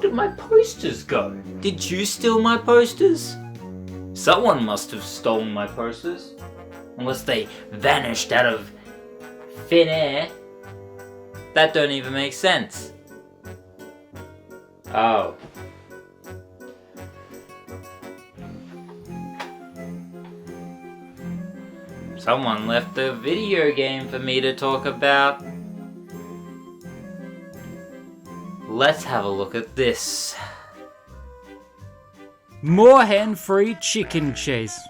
did my posters go? Did you steal my posters? Someone must have stolen my posters. Unless they vanished out of thin air. That don't even make sense. Oh. Someone left a video game for me to talk about. Let's have a look at this. Moorhen free chicken chase.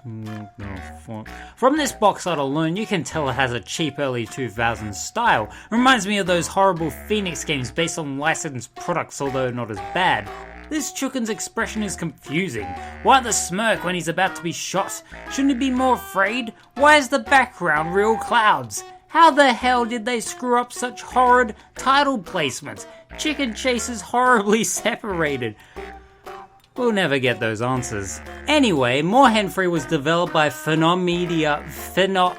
From this box art alone, you can tell it has a cheap early 2000s style. Reminds me of those horrible Phoenix games based on licensed products, although not as bad. This chicken's expression is confusing. Why the smirk when he's about to be shot? Shouldn't he be more afraid? Why is the background real clouds? How the hell did they screw up such horrid title placements? Chicken Chase is horribly separated. We'll never get those answers. Anyway, Moorhen Free was developed by Phenomedia.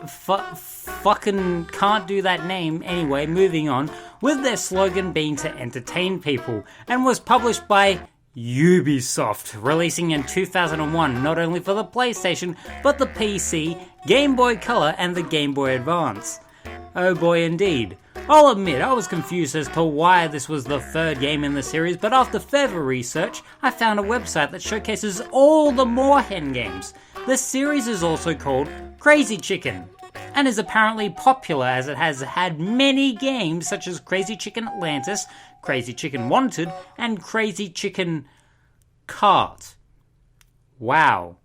Fucking can't do that name. Anyway, moving on. With their slogan being to entertain people, and was published by Ubisoft, releasing in 2001 not only for the PlayStation, but the PC, Game Boy Color, and the Game Boy Advance. Oh boy indeed. I'll admit I was confused as to why this was the third game in the series, but after further research, I found a website that showcases all the Moorhen games. The series is also called Crazy Chicken, and is apparently popular as it has had many games such as Crazy Chicken Atlantis, Crazy Chicken Wanted, and Crazy Chicken Kart. Wow.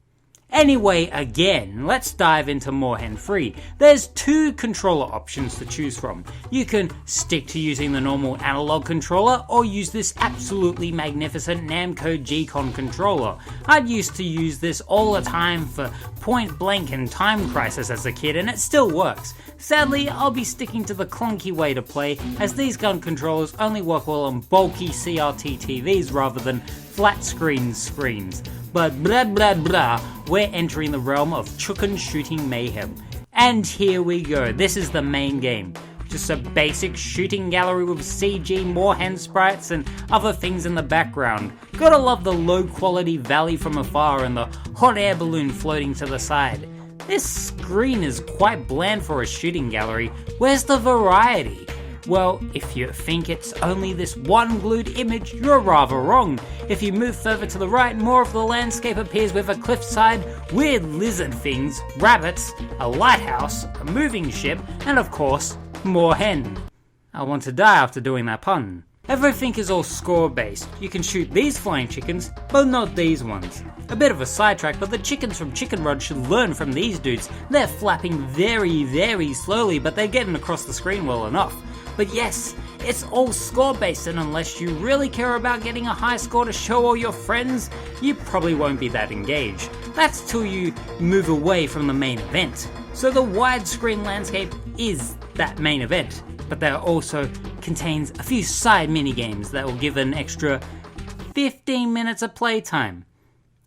Anyway, again, let's dive into Moorhen Free. There's two controller options to choose from. You can stick to using the normal analog controller, or use this absolutely magnificent Namco G-Con controller. I'd used to use this all the time for Point Blank and Time Crisis as a kid, and it still works. Sadly, I'll be sticking to the clunky way to play, as these gun controllers only work well on bulky CRT TVs rather than flat screen screens. But blah blah blah, we're entering the realm of chicken shooting mayhem. And here we go, this is the main game. Just a basic shooting gallery with CG Moorhen sprites and other things in the background. Gotta love the low quality valley from afar and the hot air balloon floating to the side. This screen is quite bland for a shooting gallery. Where's the variety? Well, if you think it's only this one glued image, you're rather wrong. If you move further to the right, more of the landscape appears with a cliffside, weird lizard things, rabbits, a lighthouse, a moving ship, and of course, Moorhen. I want to die after doing that pun. Everything is all score based. You can shoot these flying chickens, but not these ones. A bit of a sidetrack, but the chickens from Chicken Run should learn from these dudes. They're flapping very, very slowly, but they're getting across the screen well enough. But yes, it's all score based, and unless you really care about getting a high score to show all your friends, you probably won't be that engaged. That's till you move away from the main event. So the widescreen landscape is that main event, but there also contains a few side minigames that will give an extra 15 minutes of playtime.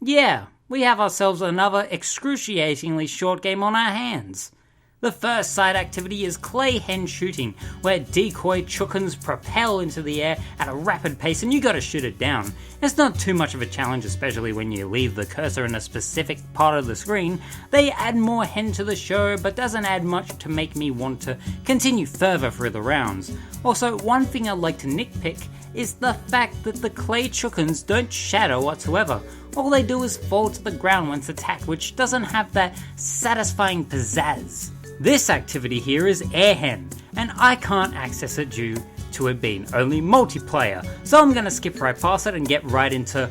Yeah, we have ourselves another excruciatingly short game on our hands. The first side activity is clay hen shooting, where decoy chickens propel into the air at a rapid pace and you gotta shoot it down. It's not too much of a challenge, especially when you leave the cursor in a specific part of the screen. They add more hen to the show, but doesn't add much to make me want to continue further through the rounds. Also, one thing I'd like to nitpick is the fact that the clay chickens don't shatter whatsoever. All they do is fall to the ground once attacked, which doesn't have that satisfying pizzazz. This activity here is Air Hen, and I can't access it due to it being only multiplayer, so I'm gonna skip right past it and get right into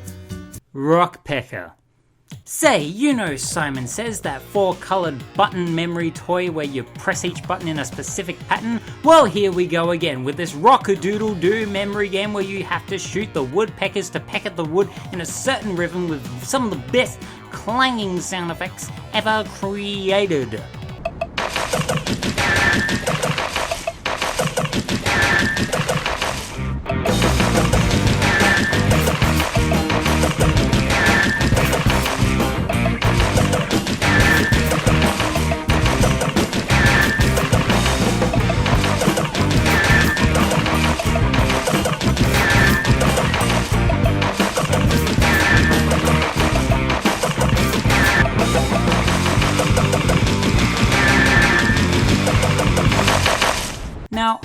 Rock Pecker. Say, you know Simon Says, that 4-colored button memory toy where you press each button in a specific pattern? Well, here we go again with this rock-a-doodle-doo memory game where you have to shoot the woodpeckers to peck at the wood in a certain rhythm with some of the best clanging sound effects ever created.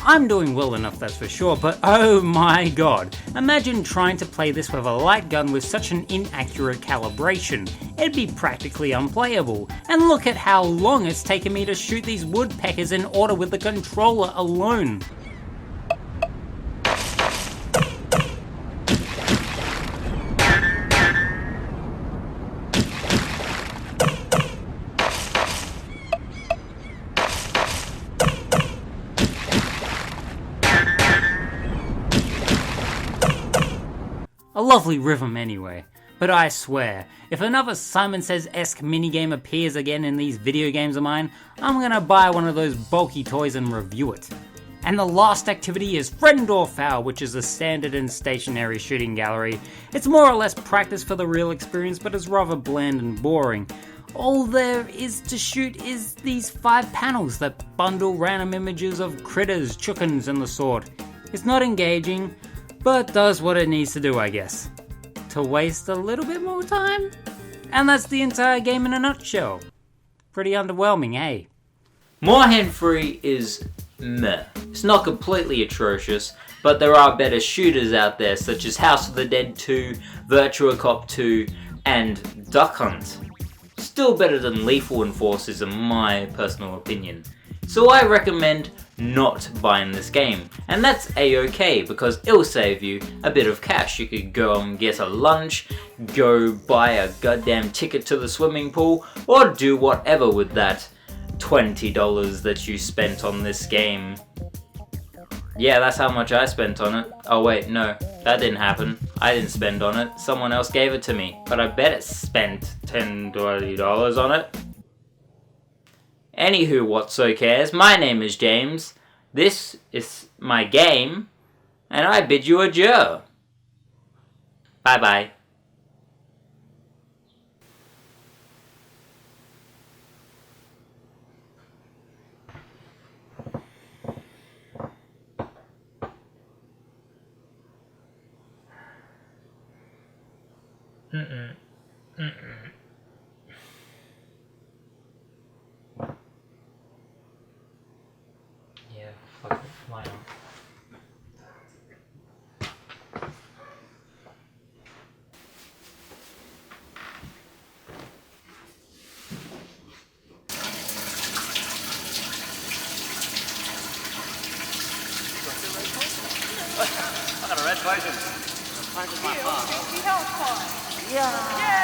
I'm doing well enough, that's for sure, but oh my god, imagine trying to play this with a light gun with such an inaccurate calibration. It'd be practically unplayable, and look at how long it's taken me to shoot these woodpeckers in order with the controller alone. A lovely rhythm anyway, but I swear, if another Simon Says-esque minigame appears again in these video games of mine, I'm gonna buy one of those bulky toys and review it. And the last activity is Friend or Foul, which is a standard and stationary shooting gallery. It's more or less practice for the real experience, but it's rather bland and boring. All there is to shoot is these 5 panels that bundle random images of critters, chickens and the sort. It's not engaging, but does what it needs to do, I guess. To waste a little bit more time? And that's the entire game in a nutshell. Pretty underwhelming, eh? Moorhen 3 is meh. It's not completely atrocious, but there are better shooters out there such as House of the Dead 2, Virtua Cop 2, and Duck Hunt. Still better than Lethal Enforcers in my personal opinion. So I recommend not buying this game, and that's a-okay because it'll save you a bit of cash. You could go and get a lunch, go buy a goddamn ticket to the swimming pool, or do whatever with that $20 that you spent on this game. Yeah, that's how much I spent on it. Oh wait, no, that didn't happen. I didn't spend on it, someone else gave it to me, but I bet it spent $10-20 on it. Anywho, what so cares? My name is James. This is my game, and I bid you adieu. Bye bye. Yeah, fuck it, why not? I got a red poison. Find my farm. Yeah.